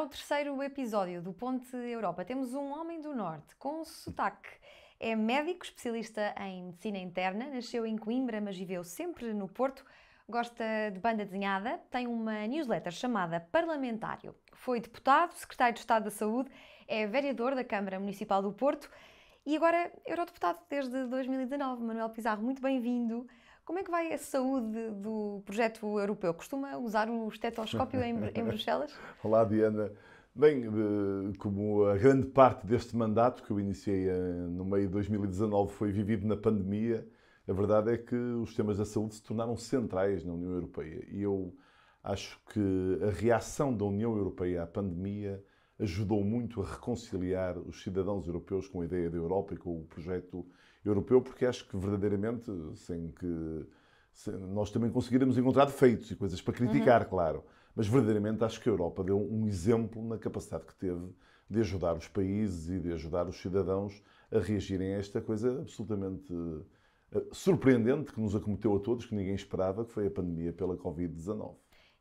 é o terceiro episódio do Ponte Europa. Temos um homem do Norte com sotaque. É médico, especialista em medicina interna, nasceu em Coimbra, mas viveu sempre no Porto. Gosta de banda desenhada, tem uma newsletter chamada Parlamentário. Foi deputado, secretário de Estado da Saúde, é vereador da Câmara Municipal do Porto e agora eurodeputado desde 2019. Manuel Pizarro, muito bem-vindo. Como é que vai a saúde do projeto europeu? Costuma usar o estetoscópio em Bruxelas? Olá, Diana. Bem, como a grande parte deste mandato que eu iniciei no meio de 2019 foi vivido na pandemia, a verdade é que os temas da saúde se tornaram centrais na União Europeia. E eu acho que a reação da União Europeia à pandemia ajudou muito a reconciliar os cidadãos europeus com a ideia da Europa e com o projeto europeu, porque acho que verdadeiramente, nós também conseguiremos encontrar defeitos e coisas para criticar, claro, mas verdadeiramente acho que a Europa deu um exemplo na capacidade que teve de ajudar os países e de ajudar os cidadãos a reagirem a esta coisa absolutamente surpreendente que nos acometeu a todos, que ninguém esperava, que foi a pandemia pela Covid-19.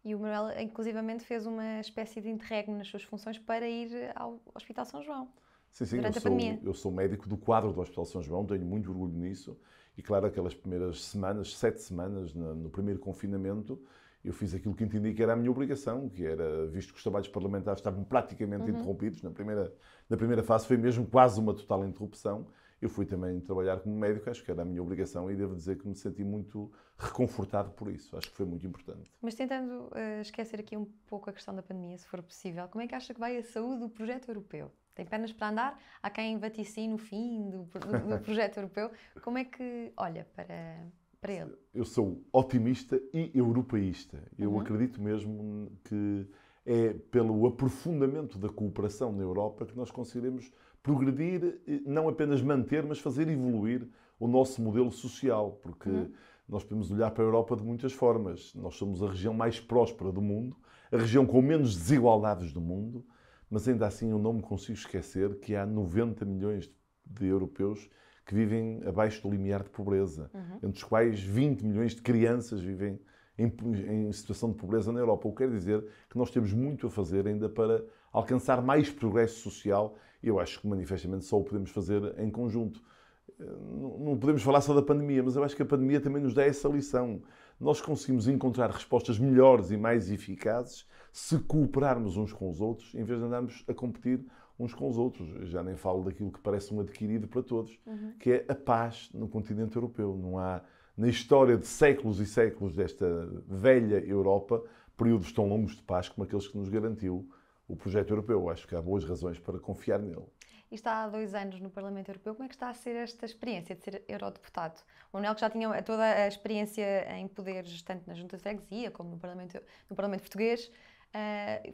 E o Manuel, inclusivamente, fez uma espécie de interregno nas suas funções para ir ao Hospital São João. Sim, Durante a pandemia. Eu sou médico do quadro do Hospital São João, tenho muito orgulho nisso. E claro, aquelas primeiras semanas, 7 semanas, no primeiro confinamento, eu fiz aquilo que entendi que era a minha obrigação, que era, visto que os trabalhos parlamentares estavam praticamente interrompidos, na primeira fase foi mesmo quase uma total interrupção, eu fui também trabalhar como médico, acho que era a minha obrigação e devo dizer que me senti muito reconfortado por isso, acho que foi muito importante. Mas tentando esquecer aqui um pouco a questão da pandemia, se for possível, como é que acha que vai a saúde do projeto europeu? Tem pernas para andar? Há quem vaticine o fim do projeto europeu. Como é que olha para ele? Eu sou otimista e europeísta. Eu acredito mesmo que é pelo aprofundamento da cooperação na Europa que nós conseguiremos progredir, não apenas manter, mas fazer evoluir o nosso modelo social, porque nós podemos olhar para a Europa de muitas formas. Nós somos a região mais próspera do mundo, a região com menos desigualdades do mundo, mas ainda assim eu não me consigo esquecer que há 90 milhões de europeus que vivem abaixo do limiar de pobreza, entre os quais 20 milhões de crianças vivem em situação de pobreza na Europa. O que quer dizer que nós temos muito a fazer ainda para alcançar mais progresso social e eu acho que manifestamente só o podemos fazer em conjunto. Não podemos falar só da pandemia, mas eu acho que a pandemia também nos dá essa lição. Nós conseguimos encontrar respostas melhores e mais eficazes se cooperarmos uns com os outros, em vez de andarmos a competir uns com os outros. Eu já nem falo daquilo que parece um adquirido para todos, que é a paz no continente europeu. Não há, na história de séculos e séculos desta velha Europa, períodos tão longos de paz como aqueles que nos garantiu o projeto europeu. Acho que há boas razões para confiar nele. E está há 2 anos no Parlamento Europeu. Como é que está a ser esta experiência de ser eurodeputado? O Manuel, que já tinha toda a experiência em poderes, tanto na Junta de Freguesia como no Parlamento Português,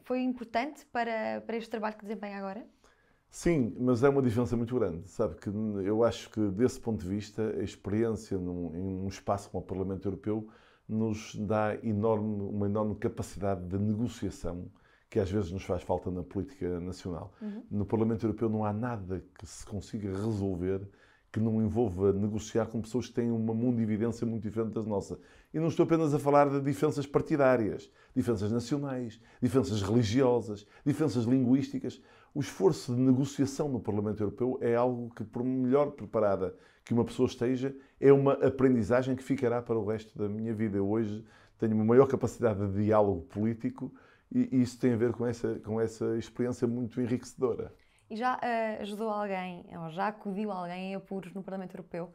foi importante para este trabalho que desempenha agora? Sim, mas é uma diferença muito grande. Sabe que eu acho que, desse ponto de vista, a experiência em um espaço como o Parlamento Europeu nos dá uma enorme capacidade de negociação que às vezes nos faz falta na política nacional. No Parlamento Europeu não há nada que se consiga resolver que não envolva negociar com pessoas que têm uma mundividência muito diferente das nossas. E não estou apenas a falar de diferenças partidárias, diferenças nacionais, diferenças religiosas, diferenças linguísticas. O esforço de negociação no Parlamento Europeu é algo que, por melhor preparada que uma pessoa esteja, é uma aprendizagem que ficará para o resto da minha vida. Eu hoje tenho uma maior capacidade de diálogo político e isso tem a ver com essa experiência muito enriquecedora. E já ajudou alguém, ou já acudiu alguém em apuros no Parlamento Europeu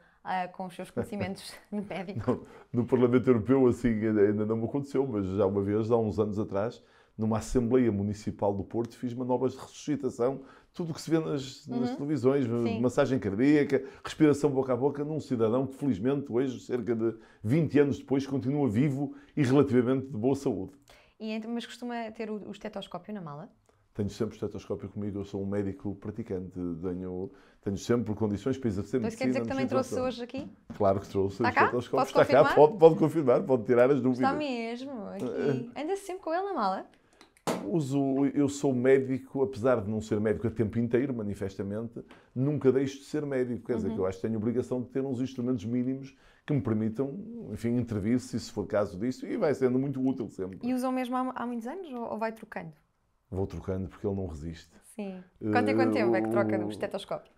com os seus conhecimentos de médico? No Parlamento Europeu assim ainda não me aconteceu, mas já uma vez, há uns anos atrás, numa Assembleia Municipal do Porto, fiz manobras de ressuscitação, tudo o que se vê nas televisões, massagem cardíaca, respiração boca a boca, num cidadão que felizmente hoje, cerca de 20 anos depois, continua vivo e relativamente de boa saúde. Mas costuma ter o estetoscópio na mala? Tenho sempre o estetoscópio comigo, eu sou um médico praticante, tenho sempre condições para exercer Então isso quer dizer que também trouxe hoje aqui? Claro que trouxe o Está cá? estetoscópio. Está cá, pode confirmar, pode tirar as dúvidas. Está mesmo, aqui. Anda sempre com ele na mala? Eu sou médico, apesar de não ser médico a tempo inteiro, manifestamente, nunca deixo de ser médico. Quer dizer, que eu acho que tenho a obrigação de ter uns instrumentos mínimos que me permitam, enfim, intervir se for caso disso, e vai sendo muito útil sempre. E usam mesmo há muitos anos ou vai trocando? vou trocando porque ele não resiste. Sim. Quanto tempo é que troca o estetoscópio?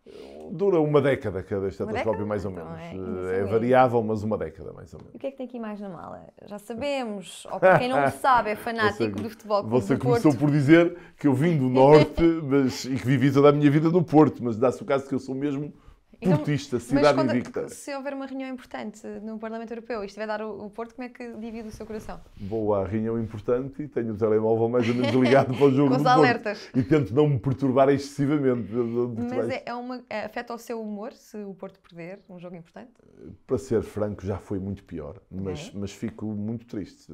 Dura uma década cada estetoscópio, mais ou então, menos. É variável, mas uma década, mais ou menos. E o que é que tem aqui mais na mala? Já sabemos, ou para quem não sabe, é fanático do Futebol Clube do Porto. Você começou por dizer que eu vim do Norte e que vivi toda a minha vida no Porto, mas dá-se o caso que eu sou mesmo portista, cidade invicta. Se houver uma reunião importante no Parlamento Europeu e estiver a dar o Porto, como é que divide o seu coração? Vou à reunião importante e tenho o telemóvel mais ou menos ligado para o jogo com do os alertas. Porto. E tento não me perturbar excessivamente. Mas afeta o seu humor se o Porto perder um jogo importante? Para ser franco, já foi muito pior, mas fico muito triste.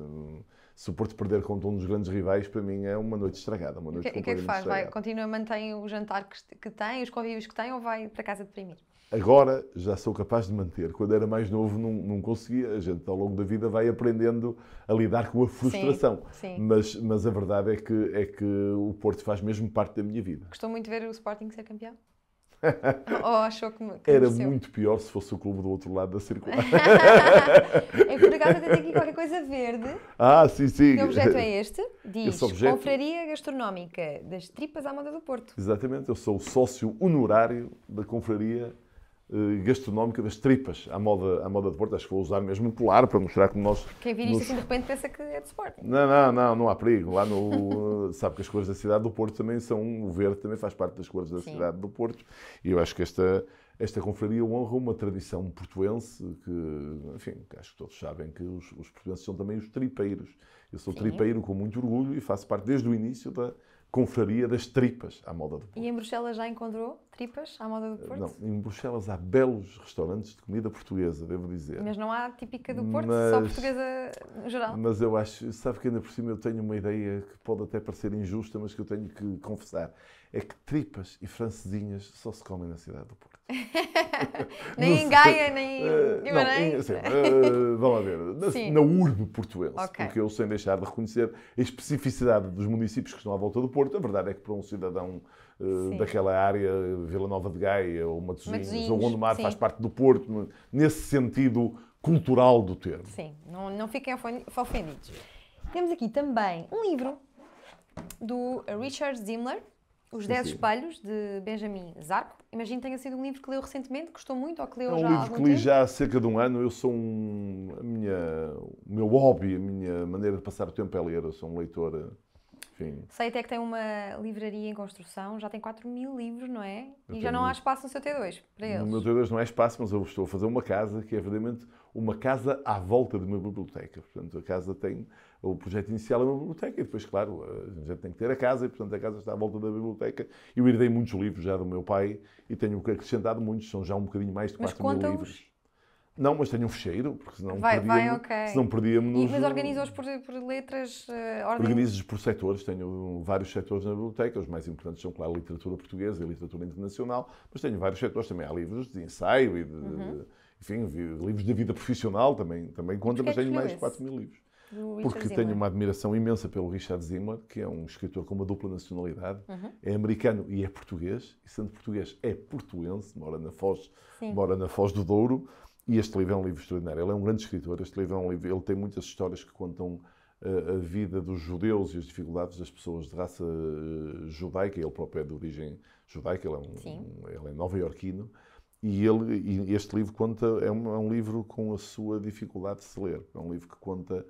Se o Porto perder contra um dos grandes rivais, para mim é uma noite estragada. E o que é que faz? Continua, mantém o jantar que tem, os convívios que tem, ou vai para casa deprimir? Agora já sou capaz de manter. Quando era mais novo não conseguia. A gente ao longo da vida vai aprendendo a lidar com a frustração. Sim. Mas a verdade é que o Porto faz mesmo parte da minha vida. Gostou muito de ver o Sporting ser campeão? Ou achou que era mereceu? muito pior se fosse o clube do outro lado da circular. É que por acaso tem aqui qualquer coisa verde. Sim. Que objeto é este? Diz Confraria Gastronómica das Tripas à Moda do Porto. Exatamente, eu sou o sócio honorário da Confraria Gastronómica das Tripas à moda do Porto. Acho que vou usar mesmo um colar para mostrar como nós... Quem vir isto assim de repente pensa que é de Sporting. Não há perigo. Lá sabe que as cores da cidade do Porto também são... O verde também faz parte das cores da cidade do Porto. E eu acho que esta confraria honra uma tradição portuense que, enfim, acho que todos sabem que os portuenses são também os tripeiros. Eu sou tripeiro com muito orgulho e faço parte desde o início da Confraria das Tripas à Moda do Porto. E em Bruxelas já encontrou tripas à Moda do Porto? Não, em Bruxelas há belos restaurantes de comida portuguesa, devo dizer. Mas não há típica do Porto, só portuguesa no geral? Mas eu acho, sabe que ainda por cima eu tenho uma ideia que pode até parecer injusta, mas que eu tenho que confessar. É que tripas e francesinhas só se comem na cidade do Porto. Nem em Gaia, nem em Guimarães? Vamos lá ver. Na urbe portuense. Porque eu, sem deixar de reconhecer a especificidade dos municípios que estão à volta do Porto, a verdade é que para um cidadão daquela área, Vila Nova de Gaia ou Matosinhos ou Gondomar faz parte do Porto, nesse sentido cultural do termo. Sim, não fiquem ofendidos. Temos aqui também um livro do Richard Zimmler, Os 10 Espelhos, de Benjamin Zarco. Imagino que tenha sido um livro que leu recentemente, gostou muito ou que leu já há algum tempo. É um livro que li já há cerca de um ano. Eu sou o meu hobby, a minha maneira de passar o tempo é ler. Eu sou um leitor, enfim... Sei até que tem uma livraria em construção, já tem 4.000 livros, não é? E já não há espaço no seu T2 para eles. No meu T2 não há espaço, mas eu estou a fazer uma casa que é verdadeiramente uma casa à volta de uma biblioteca. Portanto, a casa tem... O projeto inicial é uma biblioteca e depois, claro, a gente tem que ter a casa e, portanto, a casa está à volta da biblioteca. Eu herdei muitos livros já do meu pai e tenho acrescentado muitos, são já um bocadinho mais de 4.000 livros. Não, mas tenho um fecheiro, porque senão perdíamos... Mas organiza-os por letras, ordem? Organizo-os por setores, tenho vários setores na biblioteca, os mais importantes são, claro, a literatura portuguesa e a literatura internacional, mas tenho vários setores, também há livros de ensaio e enfim, livros da vida profissional, também conta, mas tenho mais de 4.000 livros. Porque tenho uma admiração imensa pelo Richard Zimmler, que é um escritor com uma dupla nacionalidade. É americano e é português. E sendo português, é portuense, mora na Foz do Douro. E este livro é um livro extraordinário. Ele é um grande escritor. Este livro é um livro... Ele tem muitas histórias que contam a vida dos judeus e as dificuldades das pessoas de raça judaica. Ele próprio é de origem judaica. Ele é nova-iorquino. E este livro conta... É um livro com a sua dificuldade de se ler. É um livro que conta...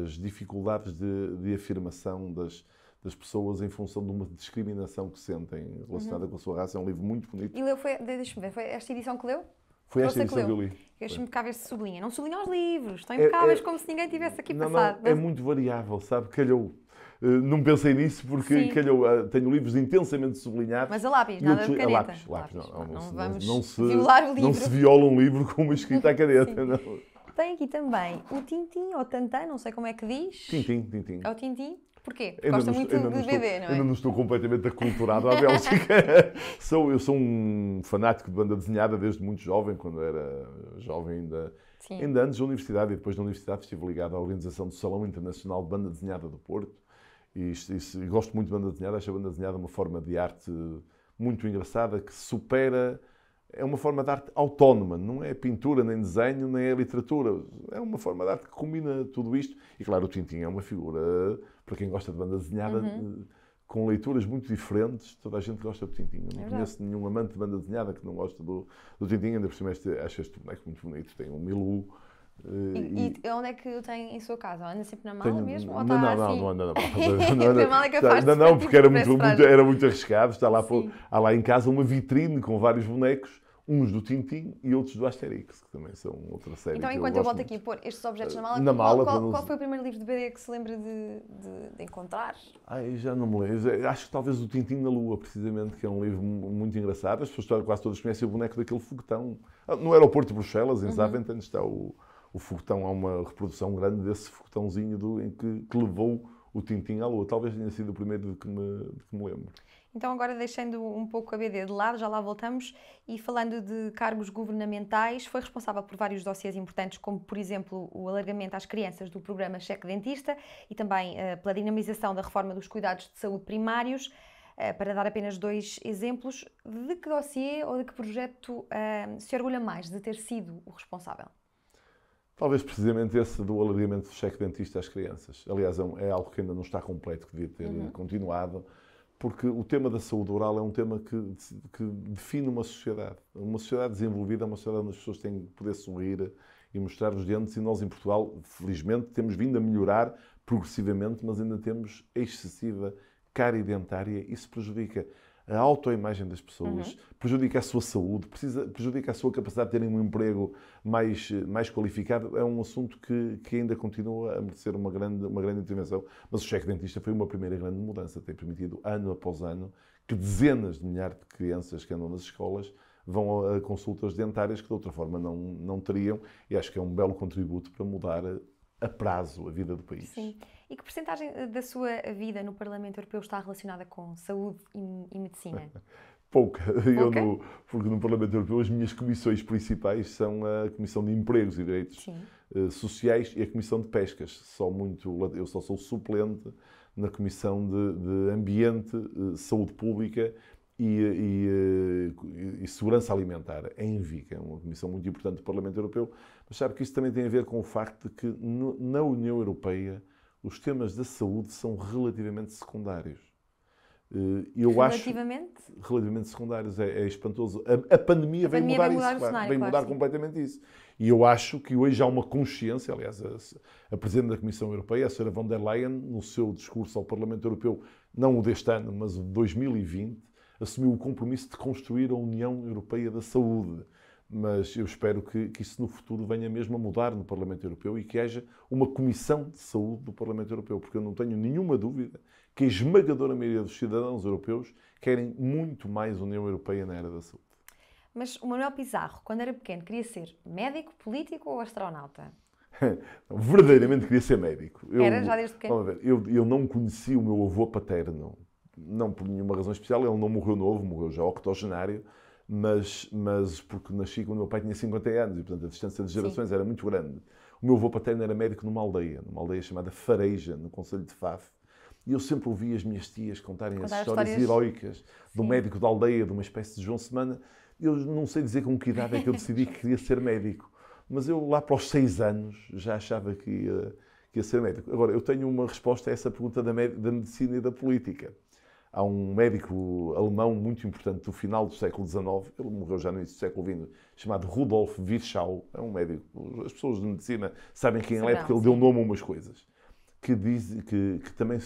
As dificuldades de afirmação das pessoas em função de uma discriminação que sentem relacionada com a sua raça. É um livro muito bonito. E leu, deixa-me ver, foi esta edição que leu? Foi esta edição que eu li. Deixa-me cá ver se sublinha. Não sublinha os livros, estão impecáveis, como se ninguém tivesse aqui passado. Não, é muito variável, sabe? Calhou. Não pensei nisso porque calhou, tenho livros intensamente sublinhados. Mas a lápis, nada de caneta. Lápis. Não vamos violar o livro. Não se viola um livro com uma escrita à caneta, não. Tem aqui também o Tintim, ou Tantan, não sei como é que diz. Tintim. É o Tintim? Porquê? Porque gosta muito de BD, não é? Ainda não estou completamente aculturado à Bélgica. Eu sou um fanático de banda desenhada desde muito jovem, quando era jovem ainda antes da universidade. E depois da universidade estive ligado à organização do Salão Internacional de Banda Desenhada do Porto. E gosto muito de banda desenhada. Acho a banda desenhada uma forma de arte muito engraçada que supera é uma forma de arte autónoma, não é pintura, nem desenho, nem é literatura. É uma forma de arte que combina tudo isto. E claro, o Tintin é uma figura, para quem gosta de banda desenhada, com leituras muito diferentes. Toda a gente gosta do Tintin. Eu não conheço nenhum amante de banda desenhada que não goste do Tintin. Ainda por cima, acho este boneco muito bonito. Tem um Milou. E onde é que o tem em sua casa? Anda sempre na mala Tenho, mesmo? não, Ou está não, assim? não anda na mala. Na mala é capaz de Não, porque era muito muito arriscado. Há lá em casa uma vitrine com vários bonecos, uns do Tintin e outros do Asterix, que também são outra série. Então, que enquanto eu volto aqui a pôr estes objetos na mala, qual foi o primeiro livro de BD que se lembra de encontrar? Já não me lembro. Acho que talvez o Tintin na Lua, precisamente, que é um livro muito engraçado. As pessoas quase todas conhecem o boneco daquele foguetão. No aeroporto de Bruxelas, em Zaventem, está o foguetão. Há uma reprodução grande desse foguetãozinho em que levou o Tintin à Lua. Talvez tenha sido o primeiro de que me lembro. Então, agora deixando um pouco a BD de lado, já lá voltamos, e falando de cargos governamentais, foi responsável por vários dossiês importantes, como, por exemplo, o alargamento às crianças do programa Cheque Dentista e também pela dinamização da reforma dos cuidados de saúde primários. Para dar apenas 2 exemplos, de que dossiê ou de que projeto se orgulha mais de ter sido o responsável? Talvez precisamente esse do alargamento do cheque dentista às crianças. Aliás, é algo que ainda não está completo, que devia ter continuado, porque o tema da saúde oral é um tema que define uma sociedade. Uma sociedade desenvolvida é uma sociedade onde as pessoas têm que poder sorrir e mostrar os dentes, e nós em Portugal, felizmente, temos vindo a melhorar progressivamente, mas ainda temos excessiva cárie dentária. Isso prejudica a autoimagem das pessoas, prejudica a sua saúde, prejudica a sua capacidade de terem um emprego mais qualificado. É um assunto que ainda continua a merecer uma grande intervenção. Mas o cheque dentista foi uma primeira grande mudança. Tem permitido, ano após ano, que dezenas de milhares de crianças que andam nas escolas vão a consultas dentárias que de outra forma não teriam. E acho que é um belo contributo para mudar a prazo a vida do país. Sim. E que percentagem da sua vida no Parlamento Europeu está relacionada com saúde e medicina? Pouca. Porque no Parlamento Europeu as minhas comissões principais são a Comissão de Empregos e Direitos Sociais e a Comissão de Pescas. Eu só sou suplente na Comissão de Ambiente, Saúde Pública e Segurança Alimentar, a ENVI, que é uma comissão muito importante do Parlamento Europeu. Mas sabe que isso também tem a ver com o facto de que na União Europeia os temas da saúde são relativamente secundários. Relativamente secundários. É espantoso. A pandemia veio mudar isso. Veio mudar completamente isso. E eu acho que hoje há uma consciência, aliás, a Presidente da Comissão Europeia, a Sra. Von der Leyen, no seu discurso ao Parlamento Europeu, não o deste ano, mas o de 2020, assumiu o compromisso de construir a União Europeia da Saúde. Mas eu espero que isso no futuro venha mesmo a mudar no Parlamento Europeu e que haja uma Comissão de Saúde do Parlamento Europeu, porque eu não tenho nenhuma dúvida que a esmagadora maioria dos cidadãos europeus querem muito mais União Europeia na área da saúde. Mas o Manuel Pizarro, quando era pequeno, queria ser médico, político ou astronauta? Verdadeiramente queria ser médico. Era já desde pequeno? Vamos ver, eu não conheci o meu avô paterno, não por nenhuma razão especial, ele não morreu novo, morreu já octogenário, mas porque nasci quando o meu pai tinha 50 anos e, portanto, a distância de gerações era muito grande. O meu avô paterno era médico numa aldeia chamada Fareja, no concelho de Faf. E eu sempre ouvi as minhas tias contarem as histórias heroicas do médico da aldeia, de uma espécie de João Semana. Eu não sei dizer com que idade é que eu decidi que queria ser médico, mas eu lá para os 6 anos já achava que ia ser médico. Agora, eu tenho uma resposta a essa pergunta da medicina e da política. Há um médico alemão muito importante do final do século XIX, ele morreu já no início do século XX, chamado Rudolf Virchow. É um médico, as pessoas de medicina sabem quem ele é porque ele deu nome a umas coisas. Que também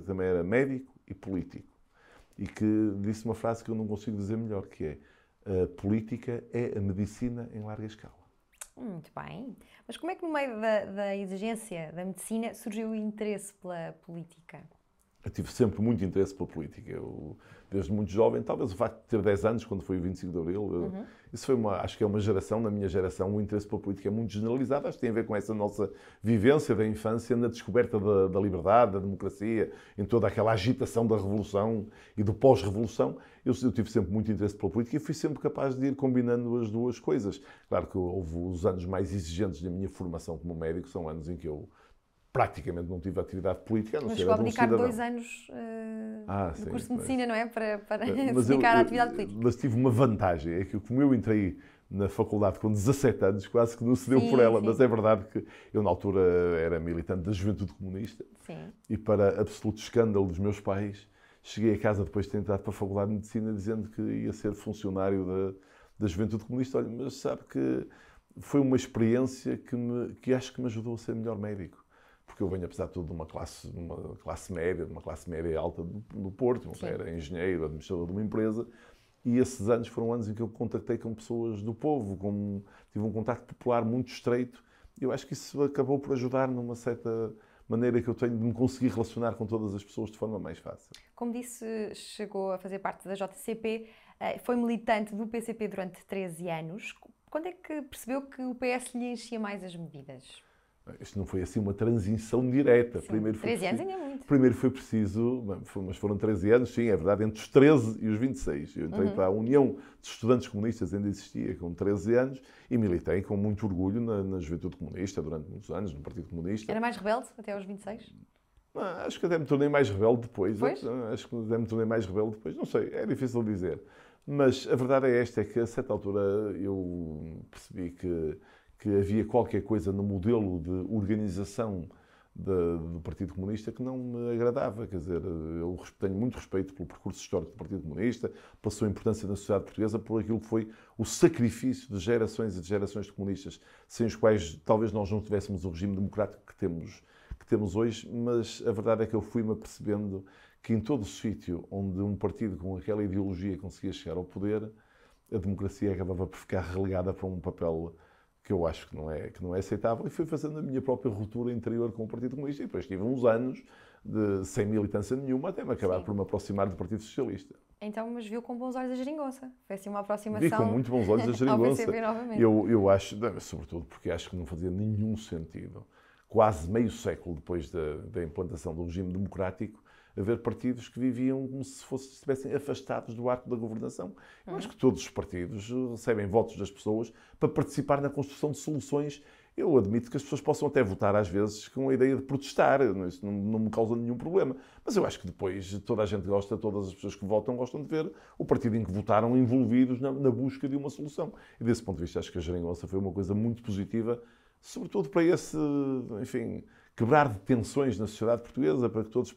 também era médico e político. E que disse uma frase que eu não consigo dizer melhor, que é: a política é a medicina em larga escala. Muito bem. Mas como é que no meio da exigência da medicina surgiu o interesse pela política? Eu tive sempre muito interesse pela política. Eu, desde muito jovem, talvez o facto de ter 10 anos, quando foi o 25 de Abril, isso foi acho que é uma geração, na minha geração, o interesse pela política é muito generalizado. Acho que tem a ver com essa nossa vivência da infância na descoberta da liberdade, da democracia, em toda aquela agitação da revolução e do pós-revolução. Eu tive sempre muito interesse pela política e fui sempre capaz de ir combinando as duas coisas. Claro que houve os anos mais exigentes da minha formação como médico, são anos em que eu praticamente não tive atividade política, a não Mas ser chegou a a de um dedicar cidadão. 2 anos do Sim, curso de medicina, não é? Para mas se dedicar à atividade política. mas tive uma vantagem, é que como eu entrei na faculdade com 17 anos, quase que não se deu Sim, por ela, sim. mas é verdade que eu na altura era militante da Juventude Comunista Sim. e para absoluto escândalo dos meus pais, cheguei a casa depois de ter entrado para a Faculdade de Medicina dizendo que ia ser funcionário da Juventude Comunista. Olha, mas sabe que foi uma experiência que acho que me ajudou a ser melhor médico. Porque eu venho, apesar de tudo, de uma classe média, de uma classe média alta do Porto. Meu pai era engenheiro, administrador de uma empresa. E esses anos foram anos em que eu contactei com pessoas do povo, tive um contacto popular muito estreito. E eu acho que isso acabou por ajudar numa certa maneira que eu tenho de me conseguir relacionar com todas as pessoas de forma mais fácil. Como disse, chegou a fazer parte da JCP, foi militante do PCP durante 13 anos. Quando é que percebeu que o PS lhe enchia mais as medidas? Isto não foi assim uma transição direta. Sim, Primeiro foi 13 anos ainda é muito. Primeiro foi preciso, mas foram 13 anos, sim, é verdade, entre os 13 e os 26. Eu entrei para a União de Estudantes Comunistas, ainda existia, com 13 anos, e militei com muito orgulho na Juventude Comunista durante muitos anos, no Partido Comunista. Era mais rebelde até aos 26? Acho que até me tornei mais rebelde depois. Pois? Acho que até me tornei mais rebelde depois. Não sei, é difícil dizer. Mas a verdade é esta, é que a certa altura eu percebi que havia qualquer coisa no modelo de organização do Partido Comunista que não me agradava. Quer dizer, eu tenho muito respeito pelo percurso histórico do Partido Comunista, pela sua importância na sociedade portuguesa, por aquilo que foi o sacrifício de gerações e de gerações de comunistas, sem os quais talvez nós não tivéssemos o regime democrático que temos hoje, mas a verdade é que eu fui-me apercebendo que em todo o sítio onde um partido com aquela ideologia conseguia chegar ao poder, a democracia acabava por ficar relegada para um papel que eu acho que não é aceitável, e fui fazendo a minha própria ruptura interior com o Partido Comunista, e depois tive uns anos sem militância nenhuma, até me acabar por me aproximar do Partido Socialista. Então, mas viu com bons olhos a geringonça. Foi assim uma aproximação Vi com muito bons olhos a ao geringonça. PCP novamente. Eu acho, sobretudo porque acho que não fazia nenhum sentido, quase meio século depois da implantação do regime democrático, haver partidos que viviam como se estivessem afastados do arco da governação. Eu acho que todos os partidos recebem votos das pessoas para participar na construção de soluções. Eu admito que as pessoas possam até votar às vezes com a ideia de protestar, isso não me causa nenhum problema. Mas eu acho que depois toda a gente gosta, todas as pessoas que votam gostam de ver o partido em que votaram envolvidos na busca de uma solução. E desse ponto de vista acho que a geringonça foi uma coisa muito positiva, sobretudo para enfim, quebrar de tensões na sociedade portuguesa, para que todos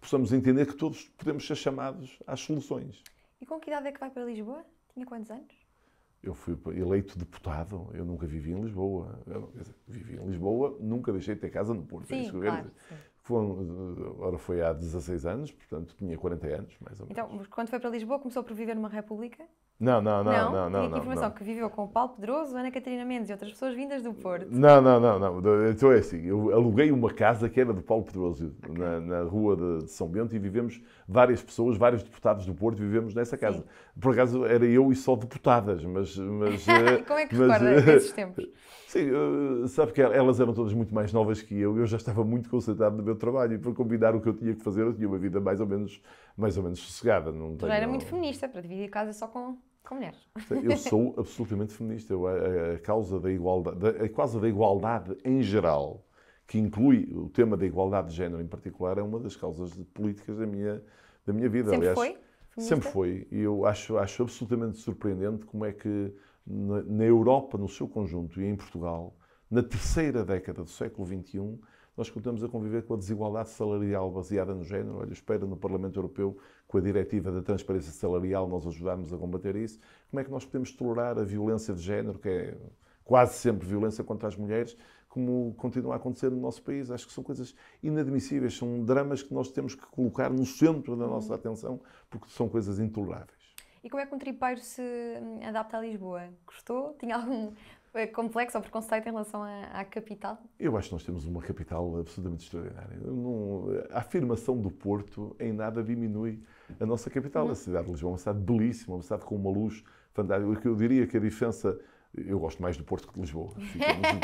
possamos entender que todos podemos ser chamados às soluções. E com que idade é que vai para Lisboa? Tinha quantos anos? Eu fui eleito deputado, eu nunca vivi em Lisboa. Vivi em Lisboa, nunca deixei de ter casa no Porto. Sim, é isso que eu claro. Agora foi há 16 anos, portanto tinha 40 anos, mais ou menos. Então, quando foi para Lisboa, começou por viver numa república? Não. Tinha aqui informação que viveu com o Paulo Pedroso, Ana Catarina Mendes e outras pessoas vindas do Porto. Não. Então é assim, eu aluguei uma casa que era do Paulo Pedroso, na rua de São Bento, e vivemos várias pessoas, vários deputados do Porto, vivemos nessa casa. Sim. Por acaso era eu e só deputadas, mas Como é que recorda desses tempos? Sim, sabe que elas eram todas muito mais novas que eu já estava muito concentrado no meu trabalho, e para combinar o que eu tinha que fazer, eu tinha uma vida mais ou menos sossegada. Já era muito feminista, para dividir casa só com mulheres. Eu sou absolutamente feminista. A causa da igualdade em geral, que inclui o tema da igualdade de género em particular, é uma das causas políticas da minha vida. Sempre Aliás, foi feminista? Sempre foi. E eu acho absolutamente surpreendente como é que na Europa, no seu conjunto, e em Portugal, na terceira década do século XXI, nós continuamos a conviver com a desigualdade salarial baseada no género. Olha, eu espero no Parlamento Europeu, com a diretiva da transparência salarial, nós ajudarmos a combater isso. Como é que nós podemos tolerar a violência de género, que é quase sempre violência contra as mulheres, como continua a acontecer no nosso país? Acho que são coisas inadmissíveis, são dramas que nós temos que colocar no centro da nossa atenção, porque são coisas intoleráveis. E como é que um tripeiro se adapta a Lisboa? Gostou? Tinha algum complexo ou preconceito em relação à capital? Eu acho que nós temos uma capital absolutamente extraordinária. A afirmação do Porto em nada diminui a nossa capital. A cidade de Lisboa é uma cidade belíssima, uma cidade com uma luz fantástica. Eu diria que a diferença... Eu gosto mais do Porto que de Lisboa.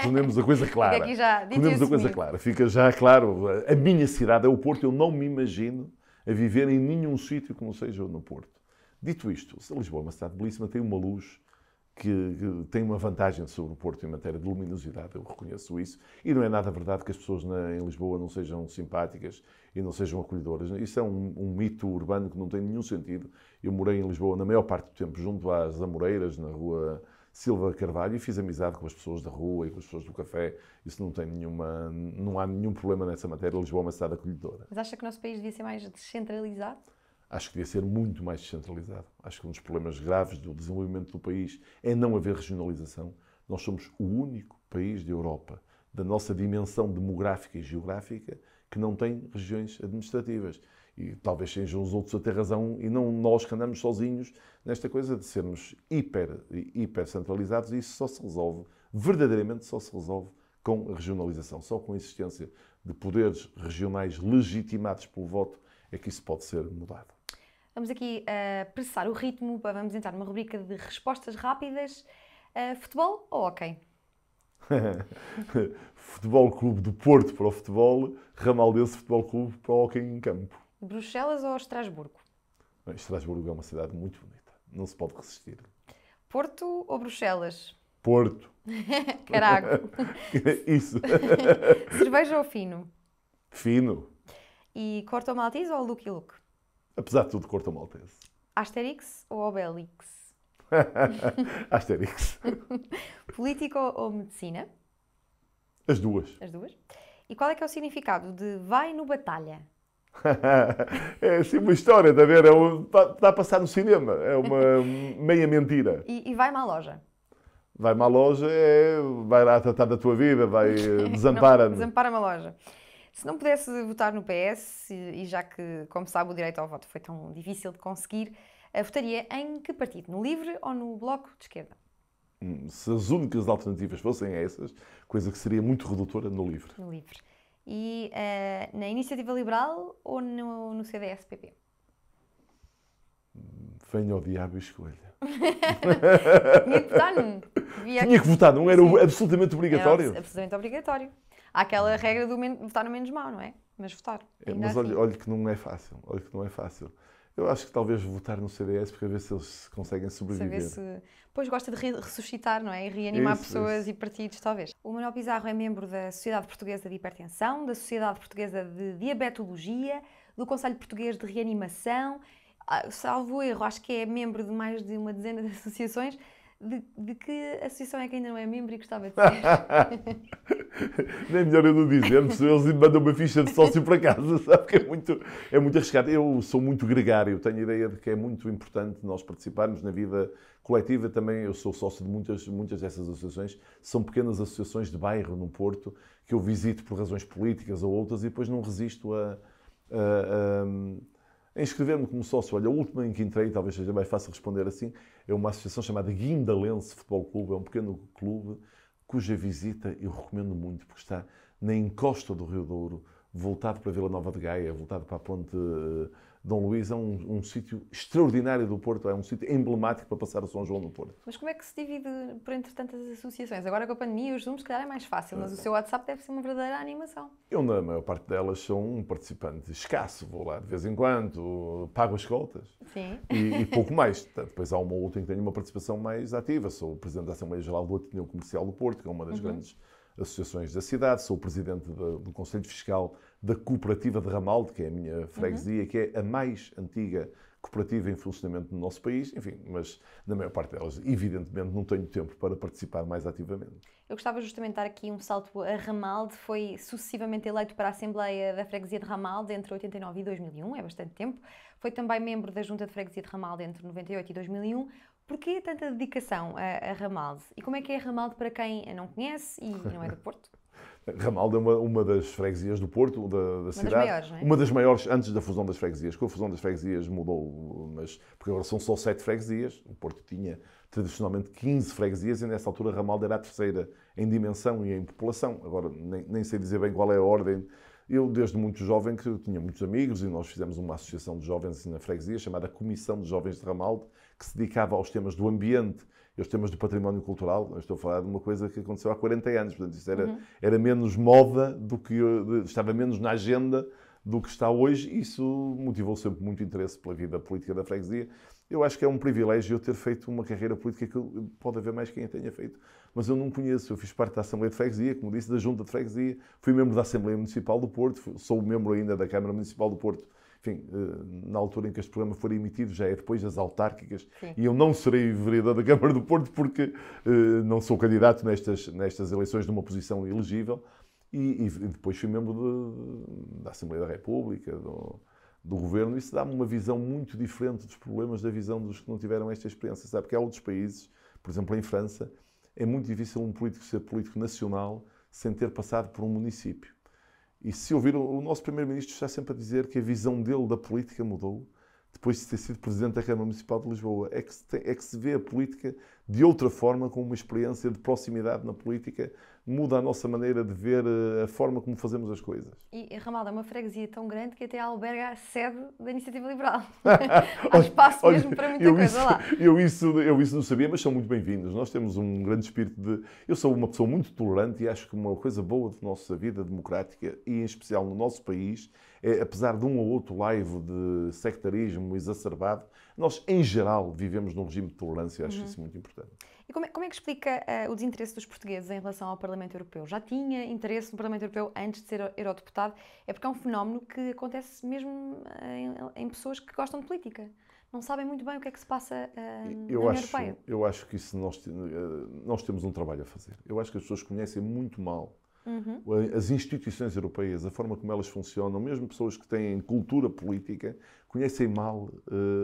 Tornemos a coisa clara. Aqui já Tornemos a coisa clara. Fica já claro. A minha cidade é o Porto. Eu não me imagino a viver em nenhum sítio que não seja no Porto. Dito isto, Lisboa é uma cidade belíssima, tem uma luz que tem uma vantagem sobre o Porto em matéria de luminosidade, eu reconheço isso, e não é nada verdade que as pessoas em Lisboa não sejam simpáticas e não sejam acolhedoras. Isso é um mito urbano que não tem nenhum sentido. Eu morei em Lisboa na maior parte do tempo junto às Amoreiras, na rua Silva Carvalho, e fiz amizade com as pessoas da rua e com as pessoas do café. Isso não há nenhum problema nessa matéria. Lisboa é uma cidade acolhedora. Mas acha que o nosso país devia ser mais descentralizado? Acho que devia ser muito mais descentralizado. Acho que um dos problemas graves do desenvolvimento do país é não haver regionalização. Nós somos o único país da Europa, da nossa dimensão demográfica e geográfica, que não tem regiões administrativas. E talvez sejam os outros a ter razão e não nós que andamos sozinhos nesta coisa de sermos hiper centralizados, e isso só se resolve, verdadeiramente só se resolve com a regionalização. Só com a existência de poderes regionais legitimados pelo voto é que isso pode ser mudado. Vamos aqui apressar o ritmo, vamos entrar numa rubrica de respostas rápidas. Futebol ou hóquei? Futebol Clube do Porto para o futebol, Ramaldense Futebol Clube para o hóquei em campo. Bruxelas ou Estrasburgo? Estrasburgo é uma cidade muito bonita, não se pode resistir. Porto ou Bruxelas? Porto. Carago. Isso. Cerveja ou fino? Fino. E Corto Maltese ou Lucky Luke? Apesar de tudo, Corto Maltese. Asterix ou Obelix? Asterix. Política ou medicina? As duas. As duas. E qual é que é o significado de vai no batalha? É assim uma história, está a ver? Está a passar no cinema. É uma meia mentira. E vai-me à loja? Vai-me à loja, vai lá tratar da tua vida, vai desampara-me. Desampara-me a loja. Se não pudesse votar no PS, e já que, como sabe, o direito ao voto foi tão difícil de conseguir, votaria em que partido? No LIVRE ou no Bloco de Esquerda? Se as únicas alternativas fossem essas, coisa que seria muito redutora, no LIVRE. No LIVRE. E na Iniciativa Liberal ou no CDS-PP? Venha ao diabo e escolha. Tinha que votar num. Tinha que votar num, era absolutamente obrigatório. Era absolutamente obrigatório. Há aquela regra do votar no menos mau, não é? Mas votar. Mas assim. olha que não é fácil. Olha que não é fácil. Eu acho que talvez votar no CDS para ver se eles conseguem sobreviver. Pois gosta de ressuscitar, não é? E reanimar pessoas e partidos, talvez. O Manuel Pizarro é membro da Sociedade Portuguesa de Hipertensão, da Sociedade Portuguesa de Diabetologia, do Conselho Português de Reanimação. Salvo erro, acho que é membro de mais de uma dezena de associações. De que associação é que ainda não é membro e gostava de ser? Nem melhor eu não dizer, porque eles me mandam uma ficha de sócio para casa, sabe que é muito arriscado. Eu sou muito gregário, tenho a ideia de que é muito importante nós participarmos na vida coletiva. Também eu sou sócio de muitas dessas associações. São pequenas associações de bairro no Porto, que eu visito por razões políticas ou outras e depois não resisto a inscrever-me como sócio. Olha, a última em que entrei, talvez seja mais fácil responder assim, é uma associação chamada Guindalense Futebol Clube. É um pequeno clube cuja visita eu recomendo muito, porque está na encosta do Rio Douro, voltado para Vila Nova de Gaia, voltado para a Ponte Dom Luís. É um sítio extraordinário do Porto, é um sítio emblemático para passar o São João no Porto. Mas como é que se divide por entre tantas associações? Agora com a pandemia, os Zooms, se calhar é mais fácil, mas o seu WhatsApp deve ser uma verdadeira animação. Eu, na maior parte delas, sou um participante escasso. Vou lá de vez em quando, pago as contas. Sim. E pouco mais. Depois há uma ou outra em que tenho uma participação mais ativa. Sou o presidente da Assembleia Geral do Ateneu Comercial do Porto, que é uma das grandes associações da cidade. Sou o presidente do Conselho Fiscal da Cooperativa de Ramalde, que é a minha freguesia, que é a mais antiga cooperativa em funcionamento no nosso país. Enfim, mas na maior parte delas, evidentemente, não tenho tempo para participar mais ativamente. Eu gostava justamente de dar aqui um salto a Ramalde. Foi sucessivamente eleito para a Assembleia da Freguesia de Ramalde entre 89 e 2001, é bastante tempo. Foi também membro da Junta de Freguesia de Ramalde entre 98 e 2001. Porquê tanta dedicação a Ramalde? E como é que é Ramalde para quem a não conhece e não é do Porto? Ramalde é uma das freguesias do Porto, da cidade. Uma das maiores, não é? Uma das maiores antes da fusão das freguesias. Com a fusão das freguesias mudou, porque agora são só 7 freguesias. O Porto tinha tradicionalmente 15 freguesias e nessa altura Ramalde era a terceira em dimensão e em população. Agora nem sei dizer bem qual é a ordem. Eu, desde muito jovem, que eu tinha muitos amigos e nós fizemos uma associação de jovens na freguesia chamada Comissão de Jovens de Ramalde, que se dedicava aos temas do ambiente e aos temas do património cultural. Eu estou a falar de uma coisa que aconteceu há 40 anos, portanto isso era menos moda do que estava menos na agenda do que está hoje. Isso motivou sempre muito interesse pela vida política da freguesia Eu acho que é um privilégio eu ter feito uma carreira política que pode haver mais quem a tenha feito, mas eu não conheço. Eu fiz parte da Assembleia de Freguesia, como disse, da Junta de Freguesia, fui membro da Assembleia Municipal do Porto, sou membro ainda da Câmara Municipal do Porto. Enfim, na altura em que este programa for emitido, já é depois das autárquicas. Sim. E eu não serei vereador da Câmara do Porto porque não sou candidato nestas eleições de uma posição elegível. E depois fui membro da Assembleia da República, do Governo. Isso dá-me uma visão muito diferente dos problemas da visão dos que não tiveram esta experiência. Sabe que há outros países, por exemplo, em França, é muito difícil um político ser político nacional sem ter passado por um município. E se ouvir, o nosso Primeiro-Ministro está sempre a dizer que a visão dele da política mudou depois de ter sido Presidente da Câmara Municipal de Lisboa. É que se vê a política de outra forma, com uma experiência de proximidade na política, muda a nossa maneira de ver a forma como fazemos as coisas. E Ramalho é uma freguesia tão grande que até alberga a sede da Iniciativa Liberal. Há espaço mesmo para muita coisa lá. Eu isso não sabia, mas são muito bem-vindos. Nós temos um grande espírito de... Eu sou uma pessoa muito tolerante e acho que uma coisa boa da nossa vida democrática, e em especial no nosso país, é, apesar de um ou outro laivo de sectarismo exacerbado, nós, em geral, vivemos num regime de tolerância. Acho isso muito importante. E como é que explica o desinteresse dos portugueses em relação ao Parlamento Europeu? Já tinha interesse no Parlamento Europeu antes de ser eurodeputado? É porque é um fenómeno que acontece mesmo em pessoas que gostam de política. Não sabem muito bem o que é que se passa na União Europeia. Eu acho que isso nós temos um trabalho a fazer. Eu acho que as pessoas conhecem muito mal as instituições europeias, a forma como elas funcionam. Mesmo pessoas que têm cultura política conhecem mal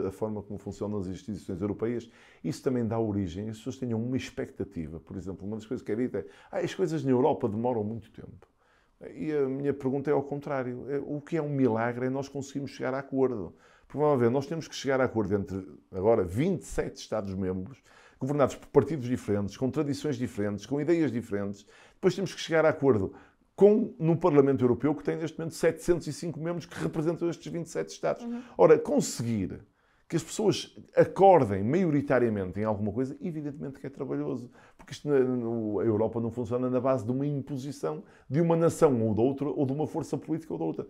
a forma como funcionam as instituições europeias. Isso também dá origem. As pessoas tenham uma expectativa. Por exemplo, uma das coisas que é dita é as coisas na Europa demoram muito tempo. E a minha pergunta é ao contrário. O que é um milagre é nós conseguirmos chegar a acordo. Porque, vamos ver, nós temos que chegar a acordo entre, agora, 27 Estados-membros, governados por partidos diferentes, com tradições diferentes, com ideias diferentes. Depois temos que chegar a acordo no Parlamento Europeu, que tem neste momento 705 membros que representam estes 27 Estados. Ora, conseguir que as pessoas acordem maioritariamente em alguma coisa, evidentemente que é trabalhoso. Porque a Europa não funciona na base de uma imposição de uma nação ou de outra, ou de uma força política ou de outra.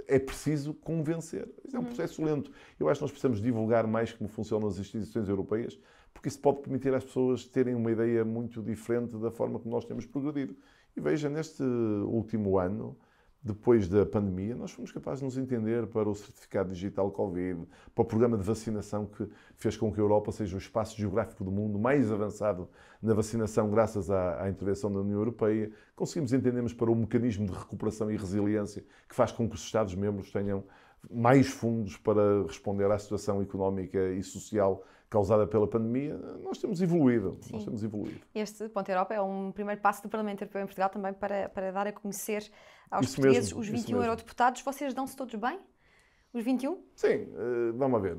É preciso convencer. Isso é um processo lento. Eu acho que nós precisamos divulgar mais como funcionam as instituições europeias, porque isso pode permitir às pessoas terem uma ideia muito diferente da forma como nós temos progredido. E veja, neste último ano, depois da pandemia, nós fomos capazes de nos entender para o certificado digital Covid, para o programa de vacinação que fez com que a Europa seja o espaço geográfico do mundo mais avançado na vacinação graças à intervenção da União Europeia. Conseguimos entendermos para o mecanismo de recuperação e resiliência que faz com que os Estados-membros tenham mais fundos para responder à situação económica e social causada pela pandemia. Nós temos evoluído. Sim. Nós temos evoluído. Este Ponto Europa é um primeiro passo do Parlamento Europeu em Portugal também para dar a conhecer aos Isso portugueses mesmo, os 21 eurodeputados. Vocês dão-se todos bem? Os 21? Sim, vamos ver.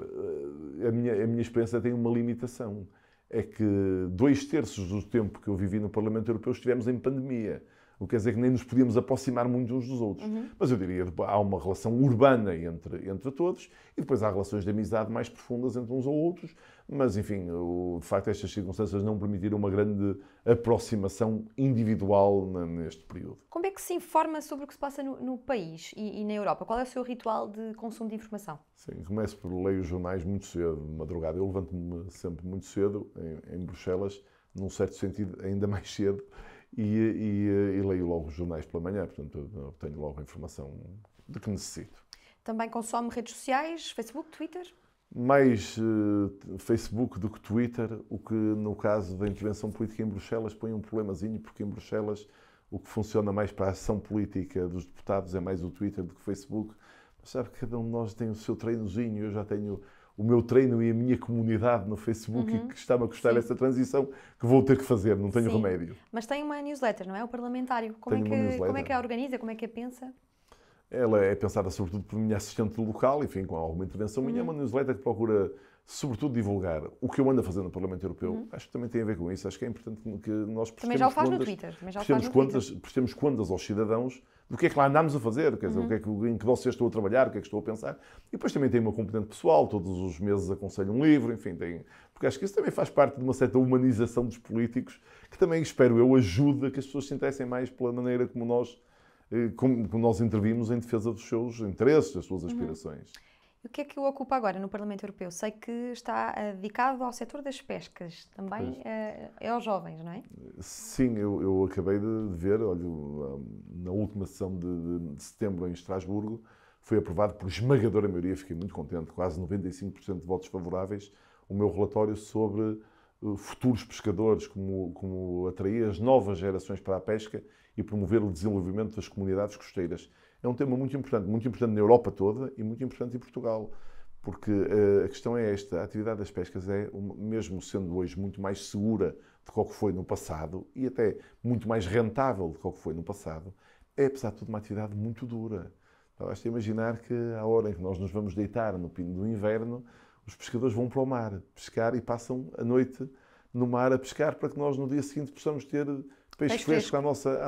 A minha experiência tem uma limitação. É que 2/3 do tempo que eu vivi no Parlamento Europeu estivemos em pandemia. O que quer dizer que nem nos podíamos aproximar muito uns dos outros. Mas eu diria que há uma relação urbana entre todos e depois há relações de amizade mais profundas entre uns ou outros. Mas, enfim, de facto, estas circunstâncias não permitiram uma grande aproximação individual neste período. Como é que se informa sobre o que se passa no país e na Europa? Qual é o seu ritual de consumo de informação? Sim, começo por ler os jornais muito cedo, de madrugada. Eu levanto-me sempre muito cedo, em Bruxelas, num certo sentido, ainda mais cedo. E leio logo os jornais pela manhã, portanto eu tenho logo a informação de que necessito. Também consome redes sociais, Facebook, Twitter? Mais Facebook do que Twitter, o que no caso da intervenção política em Bruxelas põe um problemazinho, porque em Bruxelas o que funciona mais para a ação política dos deputados é mais o Twitter do que o Facebook. Mas sabe que cada um de nós tem o seu treinozinho, eu já tenho o meu treino e a minha comunidade no Facebook e que está-me a custar essa transição que vou ter que fazer, não tenho remédio. Mas tem uma newsletter, não é? O Parlamentário. Como é que a organiza? Como é que a pensa? Ela é pensada sobretudo por minha assistente local, enfim, com alguma intervenção minha. É uma newsletter que procura sobretudo divulgar o que eu ando a fazer no Parlamento Europeu. Acho que também tem a ver com isso. Acho que é importante que nós também já o faz no Twitter. Prestemos contas aos cidadãos do que é que lá andamos a fazer, quer dizer, em que dossiê estou a trabalhar, o que é que estou a pensar. E depois também tem uma componente pessoal, todos os meses aconselho um livro, enfim, porque acho que isso também faz parte de uma certa humanização dos políticos, que também, espero eu, ajuda a que as pessoas se interessem mais pela maneira como nós intervimos em defesa dos seus interesses, das suas aspirações. E o que é que o ocupa agora no Parlamento Europeu? Sei que está dedicado ao setor das pescas, também é aos jovens, não é? Sim, eu acabei de ver, olha, na última sessão de setembro em Estrasburgo, foi aprovado por esmagadora maioria, fiquei muito contente, quase 95% de votos favoráveis, o meu relatório sobre futuros pescadores, como atrair as novas gerações para a pesca e promover o desenvolvimento das comunidades costeiras. É um tema muito importante na Europa toda e muito importante em Portugal, porque a questão é esta: a atividade das pescas é, mesmo sendo hoje muito mais segura do que o que foi no passado e até muito mais rentável do que o que foi no passado, é, apesar de tudo, uma atividade muito dura. Basta imaginar que, à hora em que nós nos vamos deitar no pino do inverno, os pescadores vão para o mar pescar e passam a noite no mar a pescar para que nós, no dia seguinte, possamos ter peixe fresco à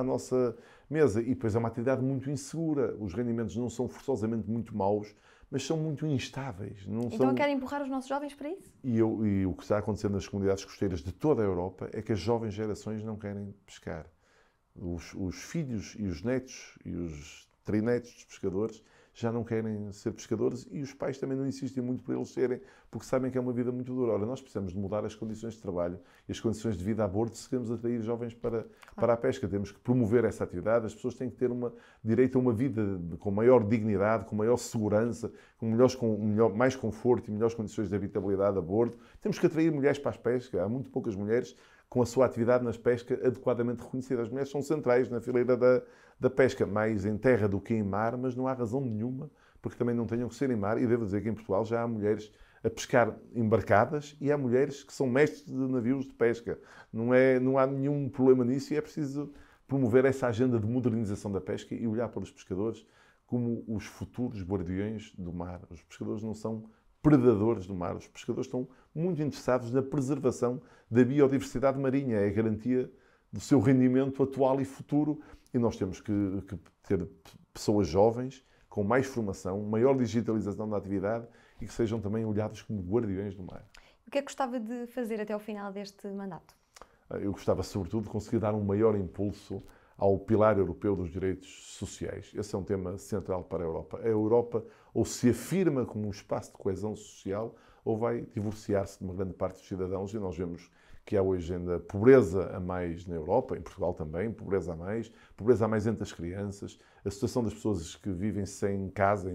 nossa mesa. E depois é uma atividade muito insegura. Os rendimentos não são forçosamente muito maus, mas são muito instáveis. Então querem empurrar os nossos jovens para isso? E o que está acontecendo nas comunidades costeiras de toda a Europa é que as jovens gerações não querem pescar. Os filhos e os netos e os trinetos dos pescadores já não querem ser pescadores e os pais também não insistem muito para eles serem, porque sabem que é uma vida muito dura. Ora, nós precisamos de mudar as condições de trabalho e as condições de vida a bordo se queremos atrair jovens para a pesca. Temos que promover essa atividade, as pessoas têm que ter direito a uma vida com maior dignidade, com maior segurança, com mais conforto e melhores condições de habitabilidade a bordo. Temos que atrair mulheres para as pescas. Há muito poucas mulheres com a sua atividade nas pescas adequadamente reconhecida. As mulheres são centrais na fileira da pesca, mais em terra do que em mar, mas não há razão nenhuma porque também não tenham que ser em mar. E devo dizer que em Portugal já há mulheres a pescar embarcadas e há mulheres que são mestres de navios de pesca. Não há nenhum problema nisso e é preciso promover essa agenda de modernização da pesca e olhar para os pescadores como os futuros guardiões do mar. Os pescadores não são predadores do mar. Os pescadores estão muito interessados na preservação da biodiversidade marinha. É a garantia do seu rendimento atual e futuro. E nós temos que ter pessoas jovens, com mais formação, maior digitalização da atividade e que sejam também olhados como guardiões do mar. O que é que gostava de fazer até ao final deste mandato? Eu gostava, sobretudo, de conseguir dar um maior impulso ao pilar europeu dos direitos sociais. Esse é um tema central para a Europa. A Europa ou se afirma como um espaço de coesão social ou vai divorciar-se de uma grande parte dos cidadãos, e nós vemos que há hoje ainda pobreza a mais na Europa, em Portugal também, pobreza a mais entre as crianças. A situação das pessoas que vivem sem casa,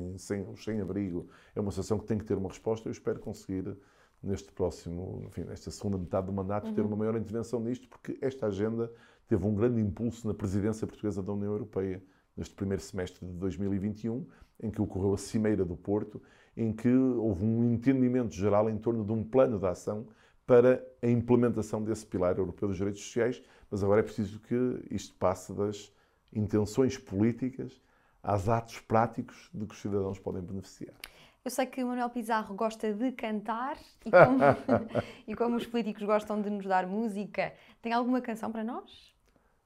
sem abrigo, é uma situação que tem que ter uma resposta. Eu espero conseguir, nesta segunda metade do mandato, ter uma maior intervenção nisto, porque esta agenda teve um grande impulso na presidência portuguesa da União Europeia, neste primeiro semestre de 2021, em que ocorreu a Cimeira do Porto, em que houve um entendimento geral em torno de um plano de ação para a implementação desse pilar europeu dos direitos sociais, mas agora é preciso que isto passe das intenções políticas aos atos práticos de que os cidadãos podem beneficiar. Eu sei que o Manuel Pizarro gosta de cantar e como os políticos gostam de nos dar música, tem alguma canção para nós?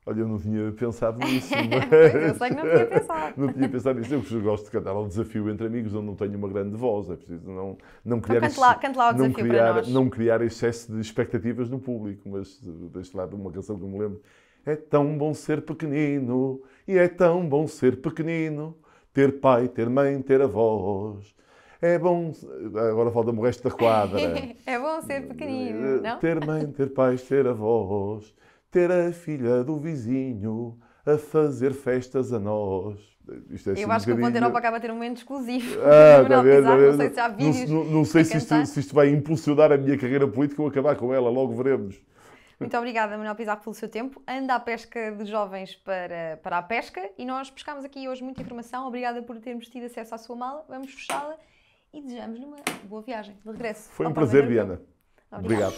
Olha, eu não tinha pensado nisso. Eu sei que não tinha pensado. Não tinha pensado nisso. Eu gosto de cantar ao desafio entre amigos, onde não tenho uma grande voz. É preciso não criar então cante lá o desafio para nós. Não criar excesso de expectativas no público, mas deste lado uma canção que eu me lembro. É tão bom ser pequenino, e é tão bom ser pequenino, ter pai, ter mãe, ter avós. É bom... Agora falta-me o resto da quadra. É bom ser pequenino, não? Ter mãe, ter pais, ter avós. Ter a filha do vizinho a fazer festas a nós. Isto é assim eu acho que o Ponto Europa acaba a ter um momento exclusivo. Não sei se há vídeos. Não sei se isto vai impulsionar a minha carreira política ou acabar com ela, logo veremos. Muito obrigada, Manuel Pizarro, pelo seu tempo. Anda à pesca de jovens para a pesca e nós pescámos aqui hoje muita informação. Obrigada por termos tido acesso à sua mala. Vamos fechá-la e desejamos-lhe uma boa viagem de regresso. Foi um prazer, Diana. Obrigado.